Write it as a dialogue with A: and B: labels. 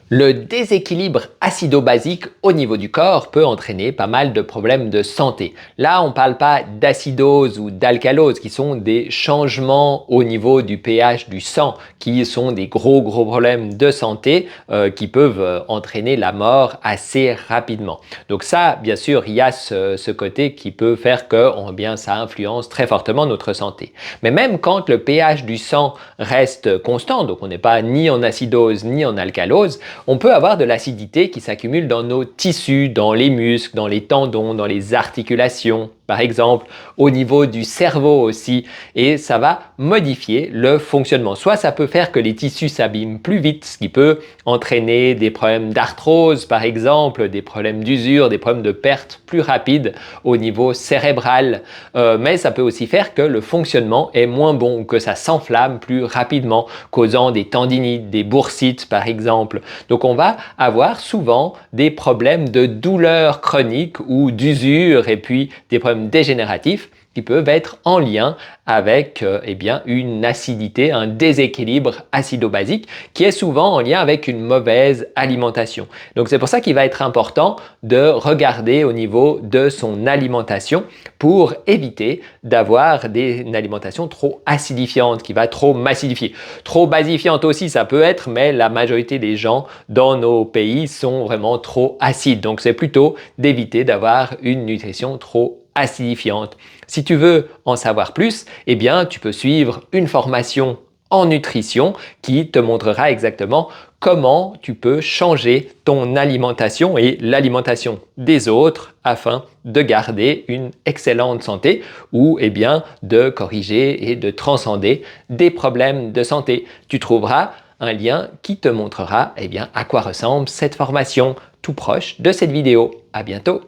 A: Le déséquilibre acido-basique au niveau du corps peut entraîner pas mal de problèmes de santé. Là, on ne parle pas d'acidose ou d'alcalose, qui sont des changements au niveau du pH du sang, qui sont des gros problèmes de santé qui peuvent entraîner la mort assez rapidement. Donc ça, bien sûr, il y a ce côté qui peut faire que ça influence très fortement notre santé. Mais même quand le pH du sang reste constant, donc on n'est pas ni en acidose ni en alcalose, on peut avoir de l'acidité qui s'accumule dans nos tissus, dans les muscles, dans les tendons, dans les articulations, par exemple, au niveau du cerveau aussi, et ça va modifier le fonctionnement. Soit ça peut faire que les tissus s'abîment plus vite, ce qui peut entraîner des problèmes d'arthrose, par exemple, des problèmes d'usure, des problèmes de perte plus rapides au niveau cérébral, mais ça peut aussi faire que le fonctionnement est moins bon, que ça s'enflamme plus rapidement, causant des tendinites, des boursites, par exemple. Donc on va avoir souvent des problèmes de douleur chronique ou d'usure et puis des problèmes dégénératifs qui peuvent être en lien avec une acidité, un déséquilibre acido-basique qui est souvent en lien avec une mauvaise alimentation. Donc c'est pour ça qu'il va être important de regarder au niveau de son alimentation pour éviter d'avoir une alimentation trop acidifiante qui va trop m'acidifier. Trop basifiante aussi ça peut être, mais la majorité des gens dans nos pays sont vraiment trop acides. Donc c'est plutôt d'éviter d'avoir une nutrition trop acidifiante. Si tu veux en savoir plus, eh bien, tu peux suivre une formation en nutrition qui te montrera exactement comment tu peux changer ton alimentation et l'alimentation des autres afin de garder une excellente santé ou de corriger et de transcender des problèmes de santé. Tu trouveras un lien qui te montrera à quoi ressemble cette formation tout proche de cette vidéo. À bientôt!